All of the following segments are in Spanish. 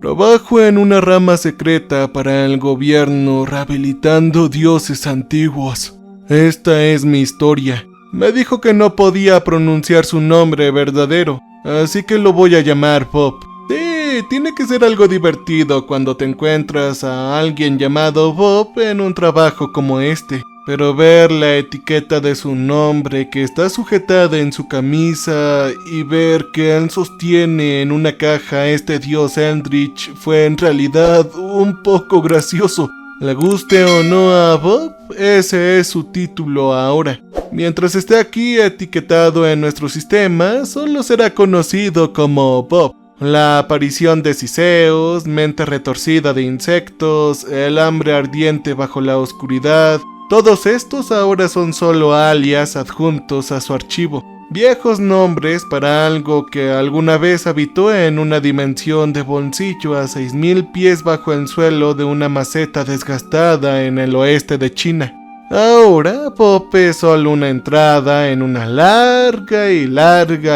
Trabajo en una rama secreta para el gobierno rehabilitando dioses antiguos. Esta es mi historia. Me dijo que no podía pronunciar su nombre verdadero, así que lo voy a llamar Bob. Sí, tiene que ser algo divertido cuando te encuentras a alguien llamado Bob en un trabajo como este. Pero ver la etiqueta de su nombre que está sujetada en su camisa y ver que él sostiene en una caja este dios Eldritch fue en realidad un poco gracioso. Le guste o no a Bob, ese es su título ahora. Mientras esté aquí etiquetado en nuestro sistema, solo será conocido como Bob. La aparición de Ciseos, mente retorcida de insectos, el hambre ardiente bajo la oscuridad, todos estos ahora son solo alias adjuntos a su archivo. Viejos nombres para algo que alguna vez habitó en una dimensión de bolsillo a 6000 pies bajo el suelo de una maceta desgastada en el oeste de China. Ahora, Pop es solo una entrada en una larga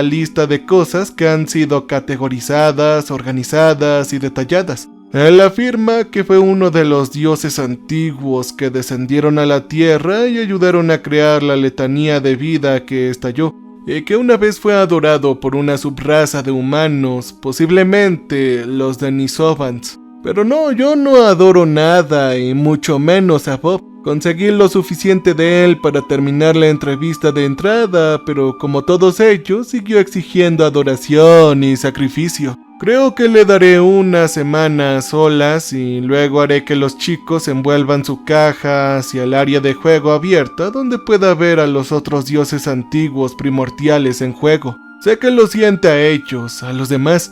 lista de cosas que han sido categorizadas, organizadas y detalladas. Él afirma que fue uno de los dioses antiguos que descendieron a la tierra y ayudaron a crear la letanía de vida que estalló, y que una vez fue adorado por una subraza de humanos, posiblemente los Denisovans. Pero no, yo no adoro nada, y mucho menos a Bob. Conseguí lo suficiente de él para terminar la entrevista de entrada, pero como todos ellos, siguió exigiendo adoración y sacrificio. Creo que le daré unas semanas solas y luego haré que los chicos envuelvan su caja hacia el área de juego abierta donde pueda ver a los otros dioses antiguos primordiales en juego. Sé que lo siente a ellos, a los demás.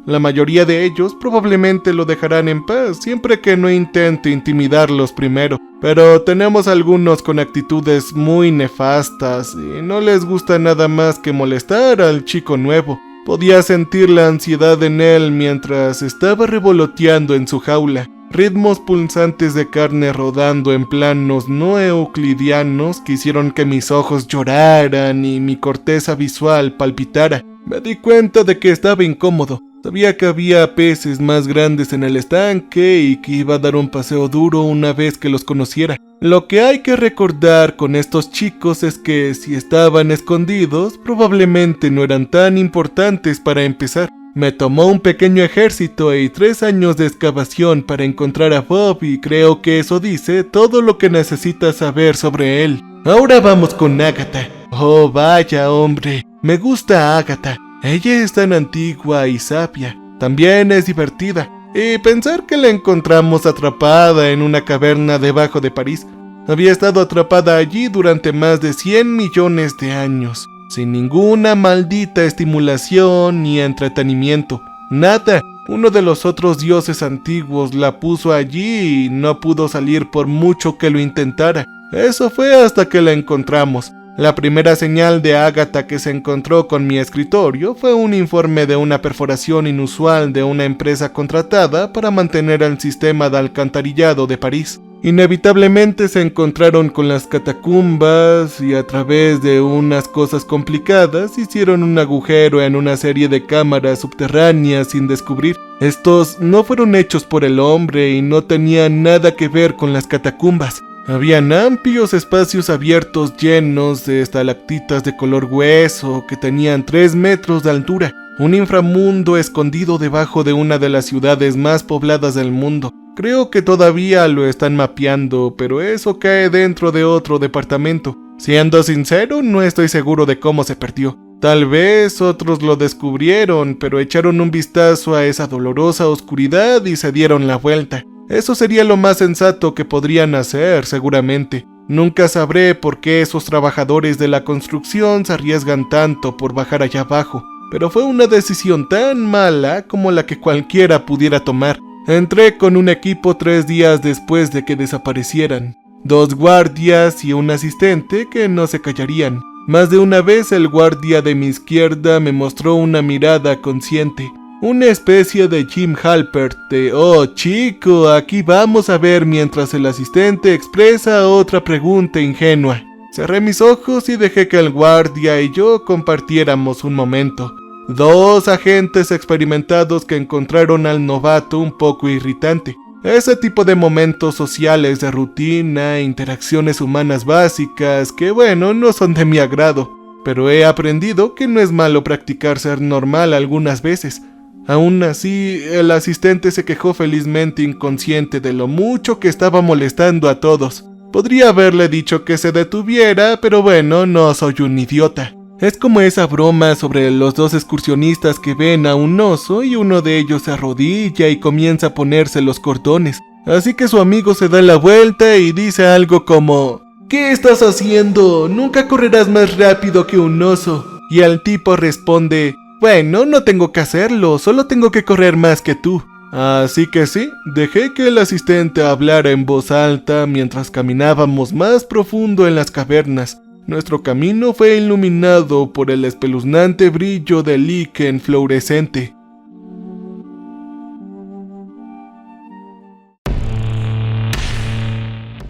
La mayoría de ellos probablemente lo dejarán en paz siempre que no intente intimidarlos primero. Pero tenemos algunos con actitudes muy nefastas y no les gusta nada más que molestar al chico nuevo. Podía sentir la ansiedad en él mientras estaba revoloteando en su jaula. Ritmos pulsantes de carne rodando en planos no euclidianos que hicieron que mis ojos lloraran y mi corteza visual palpitara. Me di cuenta de que estaba incómodo. Sabía que había peces más grandes en el estanque y que iba a dar un paseo duro una vez que los conociera. Lo que hay que recordar con estos chicos es que si estaban escondidos, probablemente no eran tan importantes para empezar. Me tomó un pequeño ejército y 3 años de excavación para encontrar a Bob y creo que eso dice todo lo que necesitas saber sobre él. Ahora vamos con Agatha. Oh, vaya hombre, me gusta Agatha. Ella es tan antigua y sabia, también es divertida, y pensar que la encontramos atrapada en una caverna debajo de París. Había estado atrapada allí durante más de 100 millones de años, sin ninguna maldita estimulación ni entretenimiento. Nada, uno de los otros dioses antiguos la puso allí y no pudo salir por mucho que lo intentara. Eso fue hasta que la encontramos. La primera señal de Agatha que se encontró con mi escritorio fue un informe de una perforación inusual de una empresa contratada para mantener el sistema de alcantarillado de París. Inevitablemente se encontraron con las catacumbas y a través de unas cosas complicadas hicieron un agujero en una serie de cámaras subterráneas sin descubrir. Estos no fueron hechos por el hombre y no tenían nada que ver con las catacumbas. Habían amplios espacios abiertos llenos de estalactitas de color hueso que tenían 3 metros de altura, un inframundo escondido debajo de una de las ciudades más pobladas del mundo. Creo que todavía lo están mapeando, pero eso cae dentro de otro departamento. Siendo sincero, no estoy seguro de cómo se perdió. Tal vez otros lo descubrieron, pero echaron un vistazo a esa dolorosa oscuridad y se dieron la vuelta. Eso sería lo más sensato que podrían hacer, seguramente. Nunca sabré por qué esos trabajadores de la construcción se arriesgan tanto por bajar allá abajo, pero fue una decisión tan mala como la que cualquiera pudiera tomar. Entré con un equipo 3 días después de que desaparecieran. 2 guardias y un asistente que no se callarían. Más de una vez el guardia de mi izquierda me mostró una mirada consciente. Una especie de Jim Halpert de «Oh chico, aquí vamos a ver» mientras el asistente expresa otra pregunta ingenua. Cerré mis ojos y dejé que el guardia y yo compartiéramos un momento. 2 agentes experimentados que encontraron al novato un poco irritante. Ese tipo de momentos sociales de rutina, interacciones humanas básicas que bueno, no son de mi agrado, pero he aprendido que no es malo practicar ser normal algunas veces. Aún así, el asistente se quejó felizmente inconsciente de lo mucho que estaba molestando a todos. Podría haberle dicho que se detuviera, pero bueno, no soy un idiota. Es como esa broma sobre los 2 excursionistas que ven a un oso y uno de ellos se arrodilla y comienza a ponerse los cordones. Así que su amigo se da la vuelta y dice algo como: ¿qué estás haciendo? Nunca correrás más rápido que un oso. Y el tipo responde: bueno, no tengo que hacerlo, solo tengo que correr más que tú. Así que sí, dejé que el asistente hablara en voz alta mientras caminábamos más profundo en las cavernas. Nuestro camino fue iluminado por el espeluznante brillo del líquen fluorescente.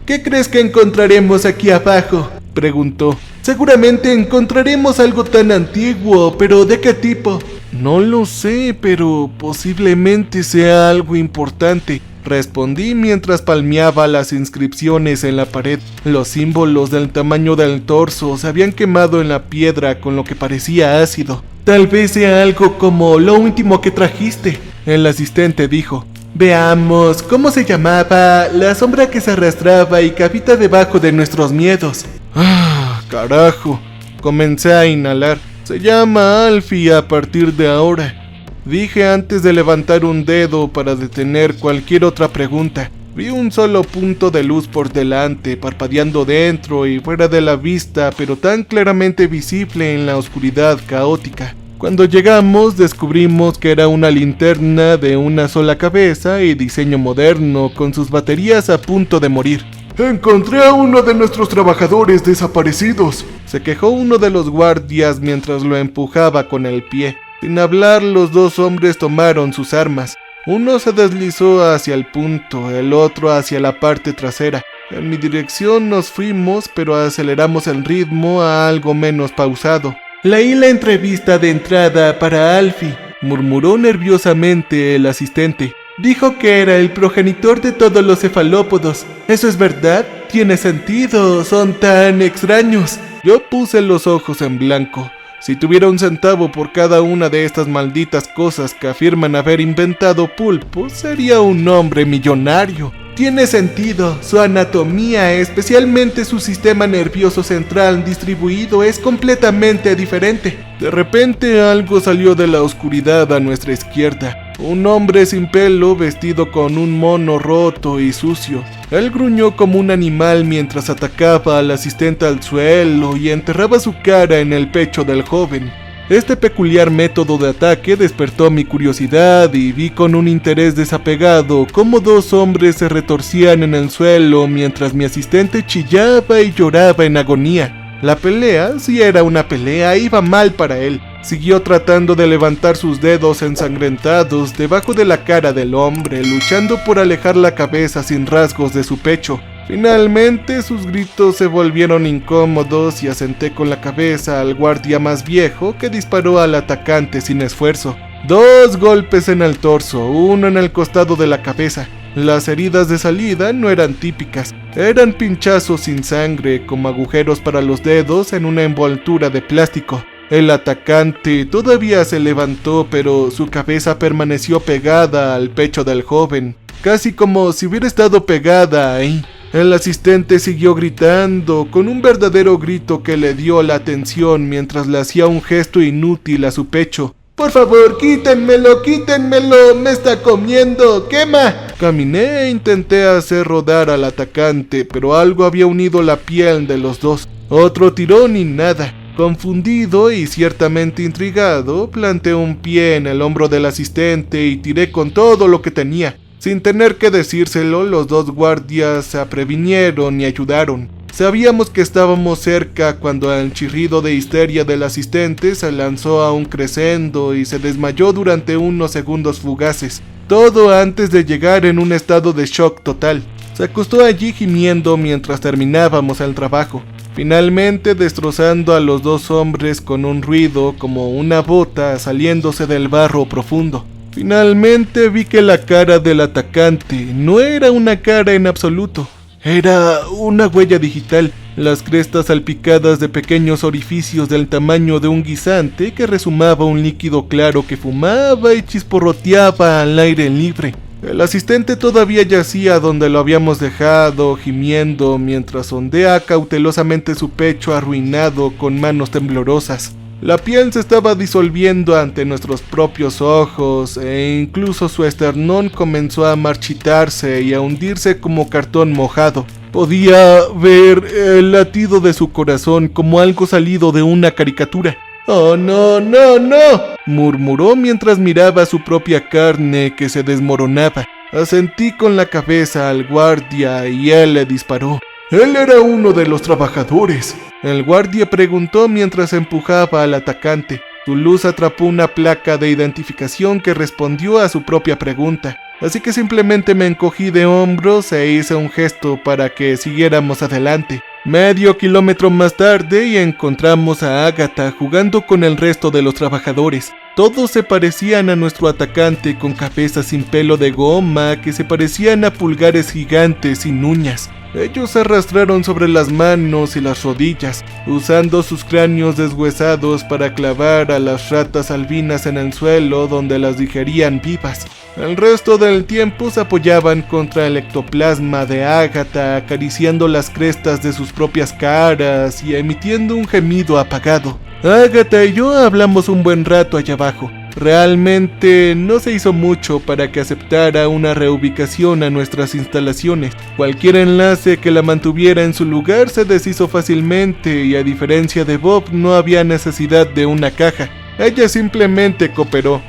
¿Qué crees que encontraremos aquí abajo?, preguntó. Seguramente encontraremos algo tan antiguo, pero ¿de qué tipo? No lo sé, pero posiblemente sea algo importante, respondí mientras palmeaba las inscripciones en la pared. Los símbolos del tamaño del torso se habían quemado en la piedra con lo que parecía ácido. Tal vez sea algo como lo último que trajiste, el asistente dijo. Veamos, ¿cómo se llamaba? La sombra que se arrastraba y que habita debajo de nuestros miedos. Carajo, comencé a inhalar. Se llama Alfie a partir de ahora, dije antes de levantar un dedo para detener cualquier otra pregunta. Vi un solo punto de luz por delante, parpadeando dentro y fuera de la vista, pero tan claramente visible en la oscuridad caótica. Cuando llegamos, descubrimos que era una linterna de una sola cabeza y diseño moderno, con sus baterías a punto de morir. «Encontré a uno de nuestros trabajadores desaparecidos», se quejó uno de los guardias mientras lo empujaba con el pie. Sin hablar, los 2 hombres tomaron sus armas. Uno se deslizó hacia el punto, el otro hacia la parte trasera. En mi dirección nos fuimos, pero aceleramos el ritmo a algo menos pausado. «Leí la entrevista de entrada para Alfie», murmuró nerviosamente el asistente. «Dijo que era el progenitor de todos los cefalópodos. ¿Eso es verdad? Tiene sentido, son tan extraños». Yo puse los ojos en blanco. Si tuviera un centavo por cada una de estas malditas cosas que afirman haber inventado Pulpo, sería un hombre millonario. Tiene sentido, su anatomía, especialmente su sistema nervioso central distribuido, es completamente diferente. De repente algo salió de la oscuridad a nuestra izquierda. Un hombre sin pelo vestido con un mono roto y sucio. Él gruñó como un animal mientras atacaba al asistente al suelo y enterraba su cara en el pecho del joven. Este peculiar método de ataque despertó mi curiosidad y vi con un interés desapegado cómo 2 hombres se retorcían en el suelo mientras mi asistente chillaba y lloraba en agonía. La pelea, si era una pelea, iba mal para él. Siguió tratando de levantar sus dedos ensangrentados debajo de la cara del hombre, luchando por alejar la cabeza sin rasgos de su pecho. Finalmente sus gritos se volvieron incómodos y asenté con la cabeza al guardia más viejo, que disparó al atacante sin esfuerzo. 2 golpes en el torso, uno en el costado de la cabeza. Las heridas de salida no eran típicas, eran pinchazos sin sangre, como agujeros para los dedos en una envoltura de plástico. El atacante todavía se levantó, pero su cabeza permaneció pegada al pecho del joven, casi como si hubiera estado pegada ahí. El asistente siguió gritando, con un verdadero grito que le dio la atención mientras le hacía un gesto inútil a su pecho. «Por favor, quítenmelo, quítenmelo, me está comiendo, quema». Caminé e intenté hacer rodar al atacante, pero algo había unido la piel de los 2. Otro tirón y nada. Confundido y ciertamente intrigado, planté un pie en el hombro del asistente y tiré con todo lo que tenía. Sin tener que decírselo, los 2 guardias se previnieron y ayudaron. Sabíamos que estábamos cerca cuando el chirrido de histeria del asistente se lanzó a un crescendo y se desmayó durante unos segundos fugaces. Todo antes de llegar en un estado de shock total. Se acostó allí gimiendo mientras terminábamos el trabajo. finalmente destrozando a los dos hombres con un ruido como una bota saliéndose del barro profundo. Finalmente vi que la cara del atacante no era una cara en absoluto, era una huella digital, las crestas salpicadas de pequeños orificios del tamaño de un guisante que rezumaba un líquido claro que fumaba y chisporroteaba al aire libre. El asistente todavía yacía donde lo habíamos dejado, gimiendo, mientras sondea cautelosamente su pecho arruinado con manos temblorosas. La piel se estaba disolviendo ante nuestros propios ojos, e incluso su esternón comenzó a marchitarse y a hundirse como cartón mojado. Podía ver el latido de su corazón como algo salido de una caricatura. «¡Oh, no, no, no!», murmuró mientras miraba su propia carne que se desmoronaba. Asentí con la cabeza al guardia y él le disparó. «Él era uno de los trabajadores», el guardia preguntó mientras empujaba al atacante. Su luz atrapó una placa de identificación que respondió a su propia pregunta, así que simplemente me encogí de hombros e hice un gesto para que siguiéramos adelante. Medio kilómetro más tarde y encontramos a Agatha jugando con el resto de los trabajadores. Todos se parecían a nuestro atacante, con cabezas sin pelo de goma que se parecían a pulgares gigantes sin uñas. Ellos se arrastraron sobre las manos y las rodillas, usando sus cráneos deshuesados para clavar a las ratas albinas en el suelo donde las digerían vivas. El resto del tiempo se apoyaban contra el ectoplasma de Agatha, acariciando las crestas de sus propias caras y emitiendo un gemido apagado. Agatha y yo hablamos un buen rato allá abajo. Realmente no se hizo mucho para que aceptara una reubicación a nuestras instalaciones. Cualquier enlace que la mantuviera en su lugar se deshizo fácilmente y a diferencia de Bob no había necesidad de una caja. Ella simplemente cooperó.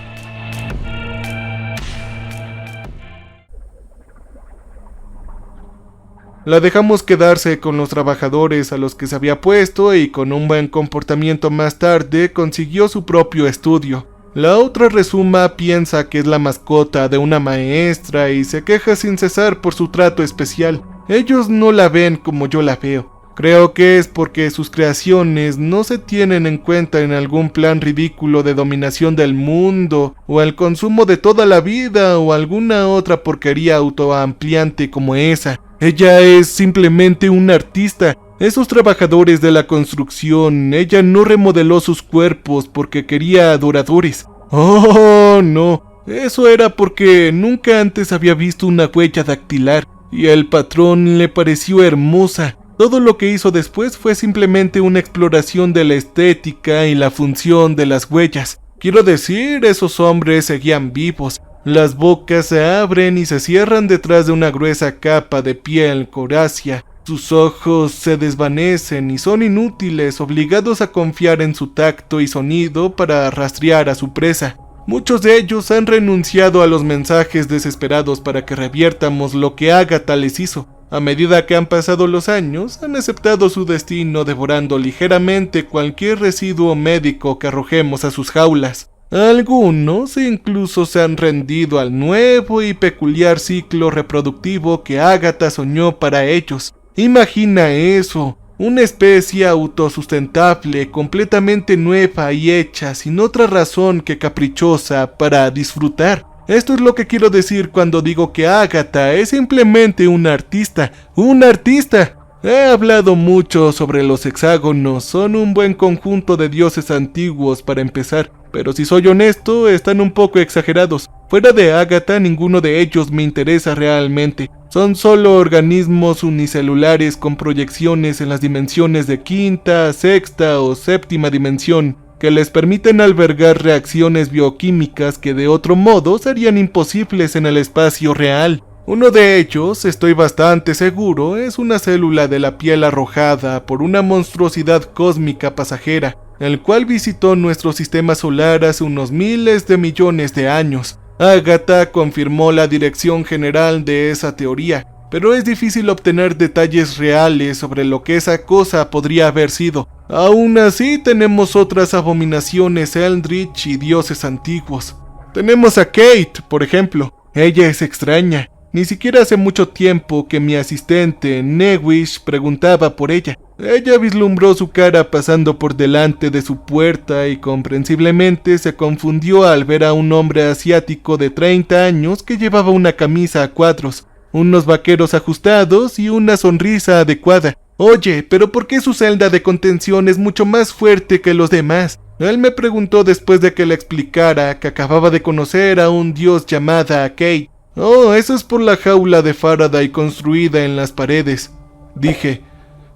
La dejamos quedarse con los trabajadores a los que se había puesto y con un buen comportamiento más tarde consiguió su propio estudio. La otra resuma piensa que es la mascota de una maestra y se queja sin cesar por su trato especial. Ellos no la ven como yo la veo. Creo que es porque sus creaciones no se tienen en cuenta en algún plan ridículo de dominación del mundo, o el consumo de toda la vida, o alguna otra porquería autoampliante como esa. Ella es simplemente una artista. Esos trabajadores de la construcción, ella no remodeló sus cuerpos porque quería adoradores. ¡Oh, no! Eso era porque nunca antes había visto una huella dactilar, y el patrón le pareció hermosa. Todo lo que hizo después fue simplemente una exploración de la estética y la función de las huellas. Quiero decir, esos hombres seguían vivos. Las bocas se abren y se cierran detrás de una gruesa capa de piel corácea. Sus ojos se desvanecen y son inútiles, obligados a confiar en su tacto y sonido para rastrear a su presa. Muchos de ellos han renunciado a los mensajes desesperados para que reviértamos lo que Agatha les hizo. A medida que han pasado los años, han aceptado su destino devorando ligeramente cualquier residuo médico que arrojemos a sus jaulas. Algunos incluso se han rendido al nuevo y peculiar ciclo reproductivo que Agatha soñó para ellos. Imagina eso, una especie autosustentable, completamente nueva y hecha sin otra razón que caprichosa para disfrutar. Esto es lo que quiero decir cuando digo que Agatha es simplemente una artista. ¡Una artista! He hablado mucho sobre los hexágonos, son un buen conjunto de dioses antiguos para empezar, pero si soy honesto, están un poco exagerados. Fuera de Agatha, ninguno de ellos me interesa realmente. Son solo organismos unicelulares con proyecciones en las dimensiones de quinta, sexta o séptima dimensión, que les permiten albergar reacciones bioquímicas que de otro modo serían imposibles en el espacio real. Uno de ellos, estoy bastante seguro, es una célula de la piel arrojada por una monstruosidad cósmica pasajera, el cual visitó nuestro sistema solar hace unos miles de millones de años. Agatha confirmó la dirección general de esa teoría, pero es difícil obtener detalles reales sobre lo que esa cosa podría haber sido. Aún así, tenemos otras abominaciones eldritch y dioses antiguos. Tenemos a Kate, por ejemplo. Ella es extraña. Ni siquiera hace mucho tiempo que mi asistente, Newish, preguntaba por ella. Ella vislumbró su cara pasando por delante de su puerta y comprensiblemente se confundió al ver a un hombre asiático de 30 años que llevaba una camisa a cuadros, unos vaqueros ajustados y una sonrisa adecuada. Oye, ¿pero por qué su celda de contención es mucho más fuerte que los demás? Él me preguntó después de que le explicara que acababa de conocer a un dios llamada Kate. Oh, eso es por la jaula de Faraday construida en las paredes, dije.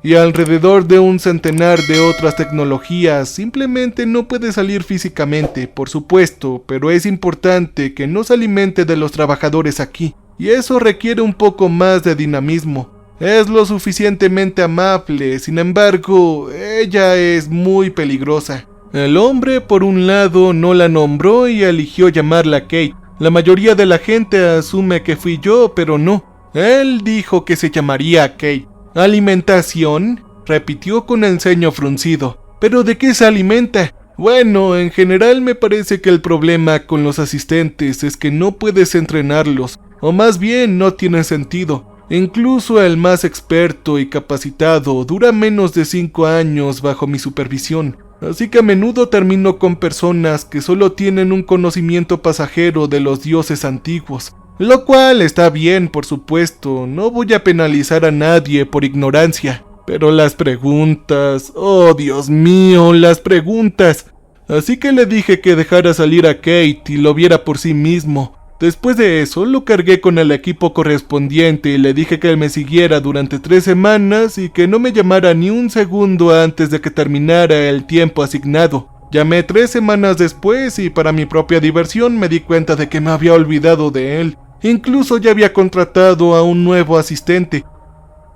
Y alrededor de un centenar de otras tecnologías. Simplemente no puede salir físicamente, por supuesto, pero es importante que no se alimente de los trabajadores aquí, y eso requiere un poco más de dinamismo. Es lo suficientemente amable, sin embargo, ella es muy peligrosa. El hombre, por un lado, no la nombró y eligió llamarla Kate. La mayoría de la gente asume que fui yo, pero no. Él dijo que se llamaría Kate. ¿Alimentación?, repitió con el ceño fruncido. ¿Pero de qué se alimenta? Bueno, en general me parece que el problema con los asistentes es que no puedes entrenarlos, o más bien no tiene sentido. Incluso el más experto y capacitado dura menos de 5 años bajo mi supervisión, así que a menudo termino con personas que solo tienen un conocimiento pasajero de los dioses antiguos. Lo cual está bien, por supuesto, no voy a penalizar a nadie por ignorancia. Pero las preguntas, oh Dios mío, las preguntas. Así que le dije que dejara salir a Kate y lo viera por sí mismo. Después de eso, lo cargué con el equipo correspondiente y le dije que me siguiera durante 3 semanas y que no me llamara ni un segundo antes de que terminara el tiempo asignado. Llamé 3 semanas después y para mi propia diversión me di cuenta de que me había olvidado de él. Incluso ya había contratado a un nuevo asistente.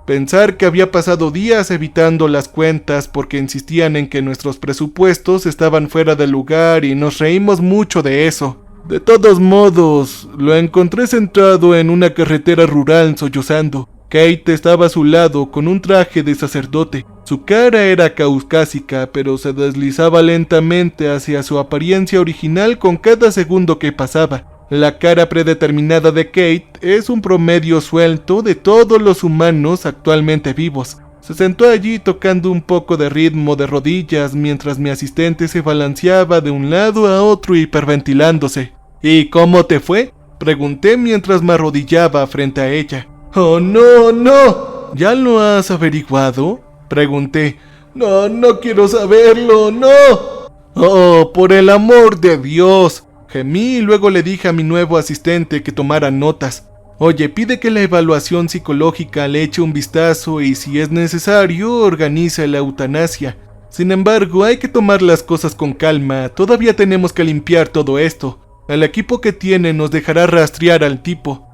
Pensar que había pasado días evitando las cuentas porque insistían en que nuestros presupuestos estaban fuera de lugar y nos reímos mucho de eso. De todos modos, lo encontré sentado en una carretera rural sollozando. Kate estaba a su lado con un traje de sacerdote. Su cara era caucásica, pero se deslizaba lentamente hacia su apariencia original con cada segundo que pasaba. La cara predeterminada de Kate es un promedio suelto de todos los humanos actualmente vivos. Se sentó allí tocando un poco de ritmo de rodillas mientras mi asistente se balanceaba de un lado a otro hiperventilándose. ¿Y cómo te fue?, pregunté mientras me arrodillaba frente a ella. ¡Oh, no, no! ¿Ya lo has averiguado?, pregunté. No, no quiero saberlo, no. ¡Oh, por el amor de Dios!, gemí y luego le dije a mi nuevo asistente que tomara notas. Oye, pide que la evaluación psicológica le eche un vistazo y si es necesario, organice la eutanasia. Sin embargo, hay que tomar las cosas con calma, todavía tenemos que limpiar todo esto. El equipo que tiene nos dejará rastrear al tipo.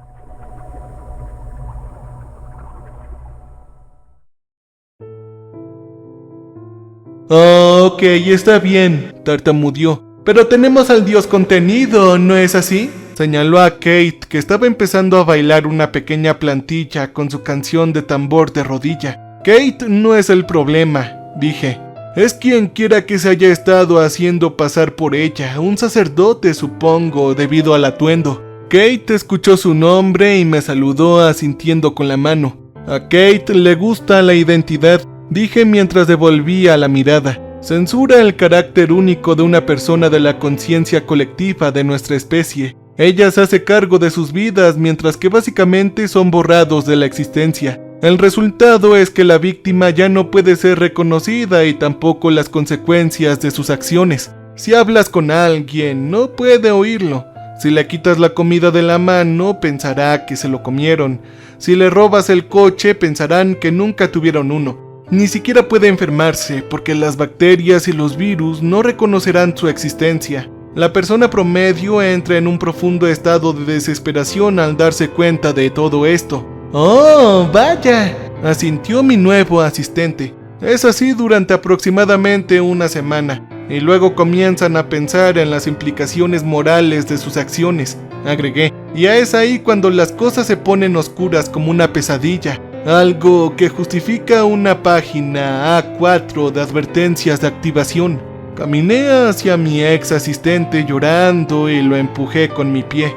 Ok, está bien, tartamudeó. Pero tenemos al dios contenido, ¿no es así?, señaló a Kate, que estaba empezando a bailar una pequeña plantilla con su canción de tambor de rodilla. Kate no es el problema, dije. Es quien quiera que se haya estado haciendo pasar por ella, un sacerdote supongo, debido al atuendo. Kate escuchó su nombre y me saludó asintiendo con la mano. A Kate le gusta la identidad, dije mientras devolvía la mirada. Censura el carácter único de una persona de la conciencia colectiva de nuestra especie. Ella se hace cargo de sus vidas mientras que básicamente son borrados de la existencia. El resultado es que la víctima ya no puede ser reconocida y tampoco las consecuencias de sus acciones. Si hablas con alguien, no puede oírlo. Si le quitas la comida de la mano, pensará que se lo comieron. Si le robas el coche, pensarán que nunca tuvieron uno. Ni siquiera puede enfermarse porque las bacterias y los virus no reconocerán su existencia. La persona promedio entra en un profundo estado de desesperación al darse cuenta de todo esto. ¡Oh, vaya!, asintió mi nuevo asistente. Es así durante aproximadamente una semana, y luego comienzan a pensar en las implicaciones morales de sus acciones, agregué. Y es ahí cuando las cosas se ponen oscuras como una pesadilla. Algo que justifica una página A4 de advertencias de activación. Caminé hacia mi ex asistente llorando y lo empujé con mi pie.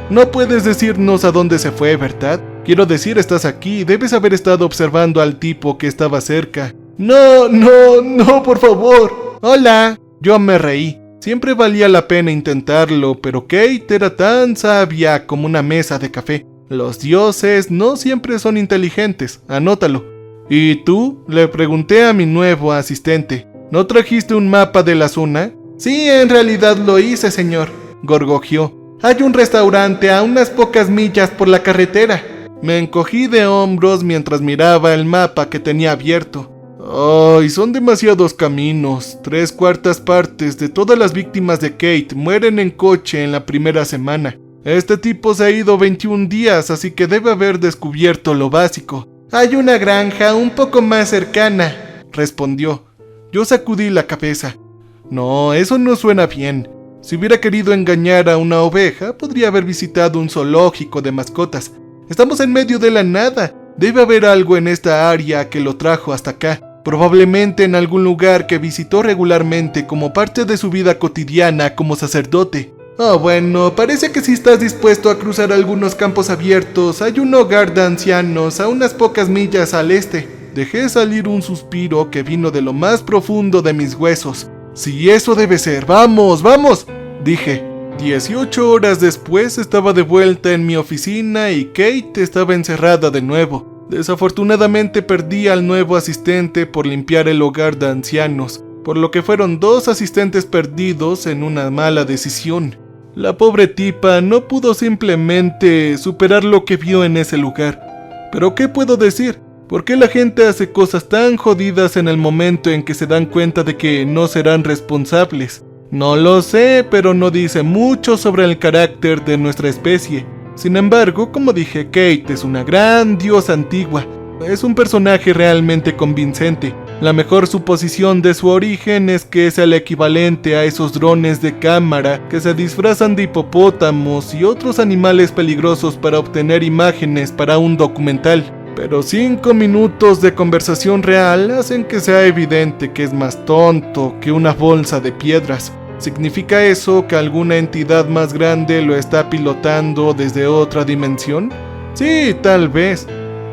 No puedes decirnos a dónde se fue, ¿verdad? Quiero decir, estás aquí, debes haber estado observando al tipo que estaba cerca. No, por favor. Hola. Yo me reí. Siempre valía la pena intentarlo, pero Kate era tan sabia como una mesa de café. Los dioses no siempre son inteligentes, anótalo. ¿Y tú? Le pregunté a mi nuevo asistente. ¿No trajiste un mapa de la zona? Sí, en realidad lo hice, señor, gorgojeó. Hay un restaurante a unas pocas millas por la carretera. Me encogí de hombros mientras miraba el mapa que tenía abierto. ¡Ay, son demasiados caminos! 3/4 partes de todas las víctimas de Kate mueren en coche en la primera semana. Este tipo se ha ido 21 días, así que debe haber descubierto lo básico. Hay una granja un poco más cercana, respondió. Yo sacudí la cabeza. No, eso no suena bien. Si hubiera querido engañar a una oveja, podría haber visitado un zoológico de mascotas. Estamos en medio de la nada. Debe haber algo en esta área que lo trajo hasta acá. Probablemente en algún lugar que visitó regularmente como parte de su vida cotidiana como sacerdote. Bueno, parece que si estás dispuesto a cruzar algunos campos abiertos, hay un hogar de ancianos a unas pocas millas al este. Dejé salir un suspiro que vino de lo más profundo de mis huesos. Sí, eso debe ser. ¡Vamos, vamos!, dije. 18 horas después estaba de vuelta en mi oficina y Kate estaba encerrada de nuevo. Desafortunadamente perdí al nuevo asistente por limpiar el hogar de ancianos, por lo que fueron 2 asistentes perdidos en una mala decisión. La pobre tipa no pudo simplemente superar lo que vio en ese lugar. ¿Pero qué puedo decir? ¿Por qué la gente hace cosas tan jodidas en el momento en que se dan cuenta de que no serán responsables? No lo sé, pero no dice mucho sobre el carácter de nuestra especie. Sin embargo, como dije, Kate es una gran diosa antigua. Es un personaje realmente convincente. La mejor suposición de su origen es que es el equivalente a esos drones de cámara que se disfrazan de hipopótamos y otros animales peligrosos para obtener imágenes para un documental. Pero 5 minutos de conversación real hacen que sea evidente que es más tonto que una bolsa de piedras. ¿Significa eso que alguna entidad más grande lo está pilotando desde otra dimensión? Sí, tal vez.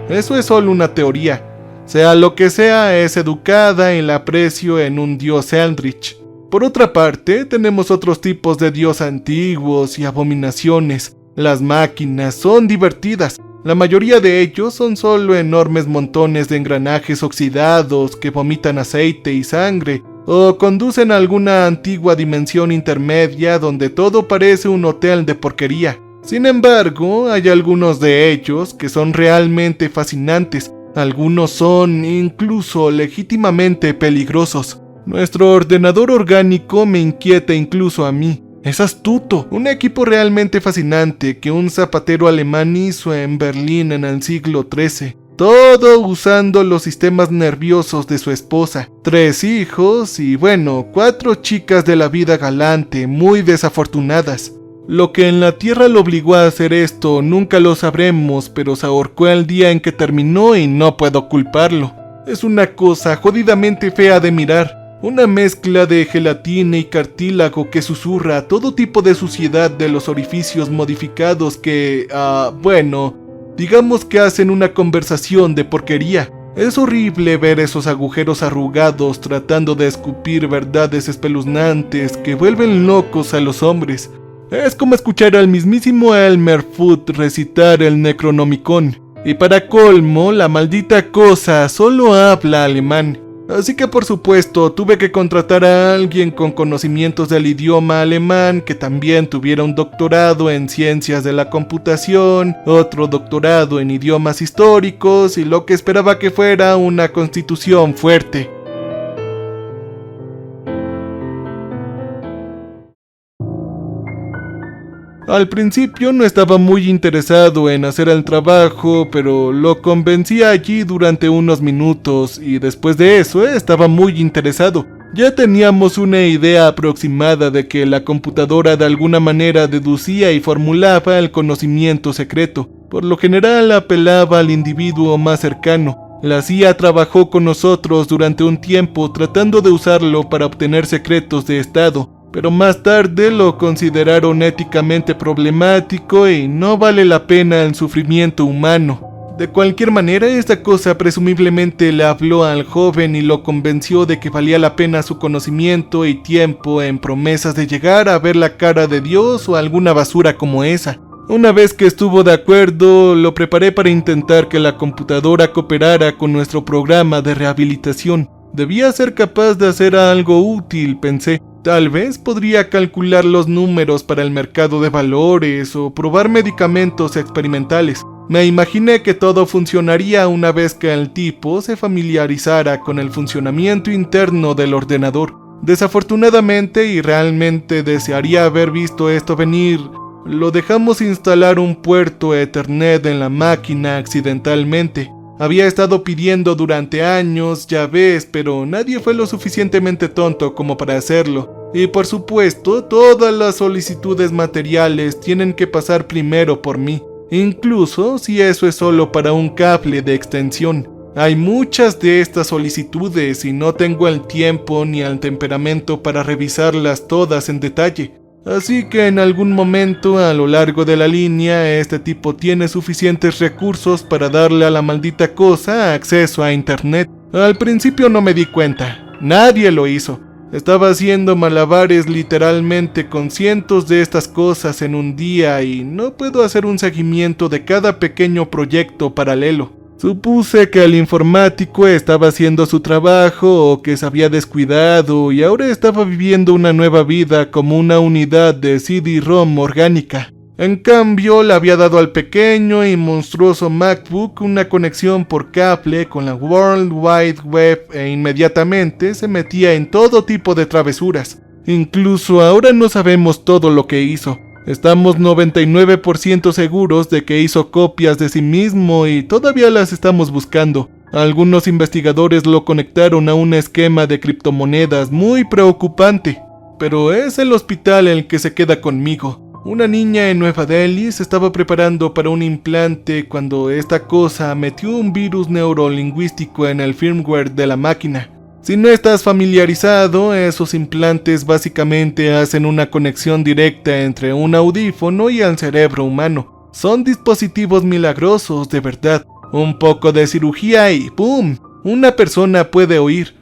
Eso es solo una teoría. Sea lo que sea, es educada y la aprecio en un dios Eldritch. Por otra parte, tenemos otros tipos de dios antiguos y abominaciones. Las máquinas son divertidas. La mayoría de ellos son solo enormes montones de engranajes oxidados que vomitan aceite y sangre, o conducen a alguna antigua dimensión intermedia donde todo parece un hotel de porquería. Sin embargo, hay algunos de ellos que son realmente fascinantes. Algunos son incluso legítimamente peligrosos. Nuestro ordenador orgánico me inquieta incluso a mí. Es astuto, un equipo realmente fascinante que un zapatero alemán hizo en Berlín en el siglo XIII. Todo usando los sistemas nerviosos de su esposa, 3 hijos y 4 chicas de la vida galante, muy desafortunadas. Lo que en la Tierra lo obligó a hacer esto nunca lo sabremos, pero se ahorcó el día en que terminó y no puedo culparlo. Es una cosa jodidamente fea de mirar. Una mezcla de gelatina y cartílago que susurra todo tipo de suciedad de los orificios modificados que, digamos que hacen una conversación de porquería. Es horrible ver esos agujeros arrugados tratando de escupir verdades espeluznantes que vuelven locos a los hombres. Es como escuchar al mismísimo Elmer Fudd recitar el Necronomicon. Y para colmo, la maldita cosa solo habla alemán. Así que por supuesto tuve que contratar a alguien con conocimientos del idioma alemán que también tuviera un doctorado en ciencias de la computación, otro doctorado en idiomas históricos y lo que esperaba que fuera una constitución fuerte. Al principio no estaba muy interesado en hacer el trabajo, pero lo convencí allí durante unos minutos y después de eso estaba muy interesado. Ya teníamos una idea aproximada de que la computadora de alguna manera deducía y formulaba el conocimiento secreto. Por lo general apelaba al individuo más cercano. La CIA trabajó con nosotros durante un tiempo tratando de usarlo para obtener secretos de Estado. Pero más tarde lo consideraron éticamente problemático y no vale la pena el sufrimiento humano. De cualquier manera, esta cosa presumiblemente le habló al joven y lo convenció de que valía la pena su conocimiento y tiempo en promesas de llegar a ver la cara de Dios o alguna basura como esa. Una vez que estuvo de acuerdo, lo preparé para intentar que la computadora cooperara con nuestro programa de rehabilitación. Debía ser capaz de hacer algo útil, pensé. Tal vez podría calcular los números para el mercado de valores o probar medicamentos experimentales. Me imaginé que todo funcionaría una vez que el tipo se familiarizara con el funcionamiento interno del ordenador. Desafortunadamente, y realmente desearía haber visto esto venir, lo dejamos instalar un puerto Ethernet en la máquina accidentalmente. Había estado pidiendo durante años, ya ves, pero nadie fue lo suficientemente tonto como para hacerlo. Y por supuesto, todas las solicitudes materiales tienen que pasar primero por mí, incluso si eso es solo para un cable de extensión. Hay muchas de estas solicitudes y no tengo el tiempo ni el temperamento para revisarlas todas en detalle. Así que en algún momento a lo largo de la línea este tipo tiene suficientes recursos para darle a la maldita cosa acceso a internet. Al principio no me di cuenta, nadie lo hizo. Estaba haciendo malabares literalmente con cientos de estas cosas en un día y no puedo hacer un seguimiento de cada pequeño proyecto paralelo. Supuse que el informático estaba haciendo su trabajo o que se había descuidado y ahora estaba viviendo una nueva vida como una unidad de CD-ROM orgánica. En cambio, le había dado al pequeño y monstruoso MacBook una conexión por cable con la World Wide Web e inmediatamente se metía en todo tipo de travesuras. Incluso ahora no sabemos todo lo que hizo. Estamos 99% seguros de que hizo copias de sí mismo y todavía las estamos buscando. Algunos investigadores lo conectaron a un esquema de criptomonedas muy preocupante. Pero es el hospital el que se queda conmigo. Una niña en Nueva Delhi se estaba preparando para un implante cuando esta cosa metió un virus neurolingüístico en el firmware de la máquina. Si no estás familiarizado, esos implantes básicamente hacen una conexión directa entre un audífono y el cerebro humano. Son dispositivos milagrosos, de verdad. Un poco de cirugía y ¡pum! Una persona puede oír.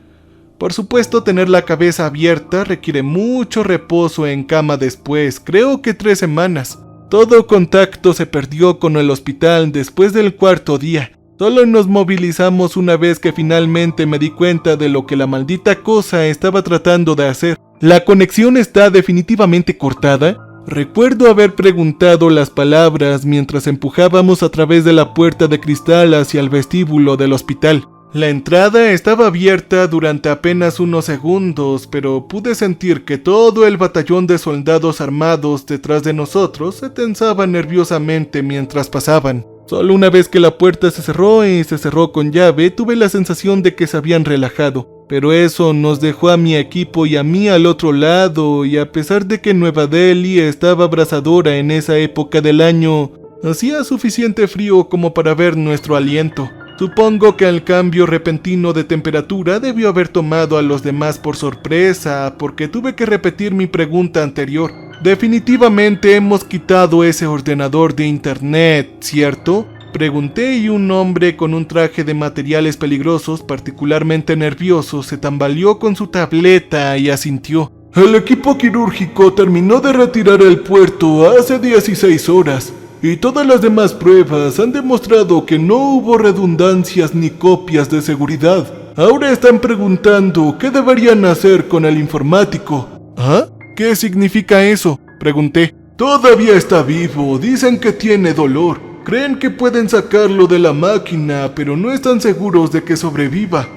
Por supuesto, tener la cabeza abierta requiere mucho reposo en cama después, creo que 3 semanas. Todo contacto se perdió con el hospital después del 4.º día. Solo nos movilizamos una vez que finalmente me di cuenta de lo que la maldita cosa estaba tratando de hacer. ¿La conexión está definitivamente cortada? Recuerdo haber preguntado las palabras mientras empujábamos a través de la puerta de cristal hacia el vestíbulo del hospital. La entrada estaba abierta durante apenas unos segundos, pero pude sentir que todo el batallón de soldados armados detrás de nosotros se tensaba nerviosamente mientras pasaban. Solo una vez que la puerta se cerró y se cerró con llave, tuve la sensación de que se habían relajado. Pero eso nos dejó a mi equipo y a mí al otro lado, y a pesar de que Nueva Delhi estaba abrasadora en esa época del año, hacía suficiente frío como para ver nuestro aliento. Supongo que el cambio repentino de temperatura debió haber tomado a los demás por sorpresa, porque tuve que repetir mi pregunta anterior. Definitivamente hemos quitado ese ordenador de internet, ¿cierto? Pregunté y un hombre con un traje de materiales peligrosos, particularmente nervioso, se tambaleó con su tableta y asintió. El equipo quirúrgico terminó de retirar el puerto hace 16 horas. Y todas las demás pruebas han demostrado que no hubo redundancias ni copias de seguridad. Ahora están preguntando qué deberían hacer con el informático. ¿Ah? ¿Qué significa eso? Pregunté. Todavía está vivo, dicen que tiene dolor. Creen que pueden sacarlo de la máquina, pero no están seguros de que sobreviva.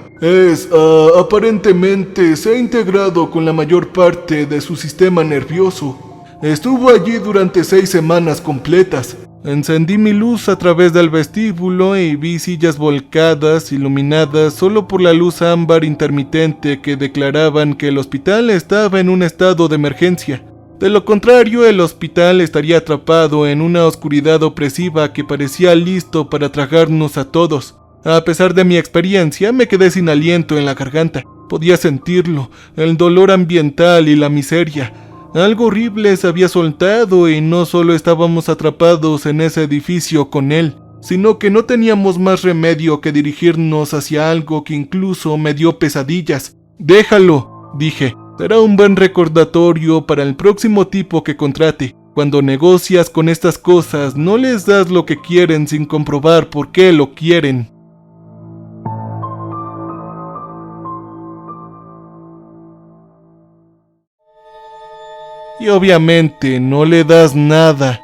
Aparentemente se ha integrado con la mayor parte de su sistema nervioso. Estuvo allí durante 6 semanas completas. Encendí mi luz a través del vestíbulo y vi sillas volcadas, iluminadas solo por la luz ámbar intermitente que declaraban que el hospital estaba en un estado de emergencia. De lo contrario, el hospital estaría atrapado en una oscuridad opresiva que parecía listo para tragarnos a todos. A pesar de mi experiencia, me quedé sin aliento en la garganta. Podía sentirlo, el dolor ambiental y la miseria. Algo horrible se había soltado y no solo estábamos atrapados en ese edificio con él. sino que no teníamos más remedio que dirigirnos hacia algo que incluso me dio pesadillas. «Déjalo», dije, «será un buen recordatorio para el próximo tipo que contrate. Cuando negocias con estas cosas, no les das lo que quieren sin comprobar por qué lo quieren». Y obviamente no le das nada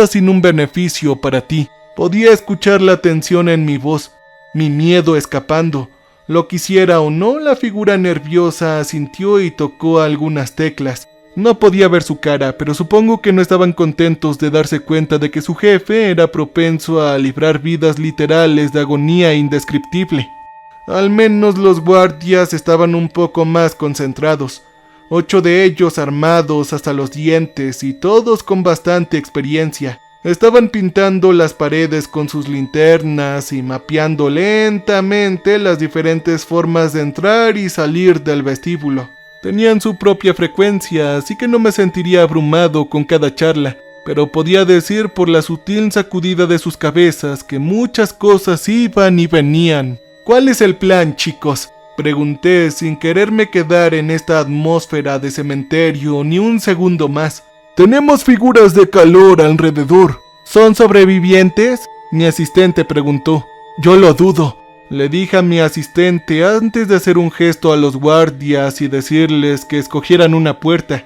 sin un beneficio para ti. Podía escuchar la tensión en mi voz, mi miedo escapando. Lo quisiera o no, la figura nerviosa asintió y tocó algunas teclas. No podía ver su cara, pero supongo que no estaban contentos de darse cuenta de que su jefe era propenso a librar vidas literales de agonía indescriptible. Al menos los guardias estaban un poco más concentrados. 8 de ellos armados hasta los dientes y todos con bastante experiencia. Estaban pintando las paredes con sus linternas y mapeando lentamente las diferentes formas de entrar y salir del vestíbulo. Tenían su propia frecuencia, así que no me sentiría abrumado con cada charla, pero podía decir por la sutil sacudida de sus cabezas que muchas cosas iban y venían. ¿Cuál es el plan, chicos?, pregunté sin quererme quedar en esta atmósfera de cementerio ni un segundo más. «Tenemos figuras de calor alrededor. ¿Son sobrevivientes?», mi asistente preguntó. «Yo lo dudo», le dije a mi asistente antes de hacer un gesto a los guardias y decirles que escogieran una puerta.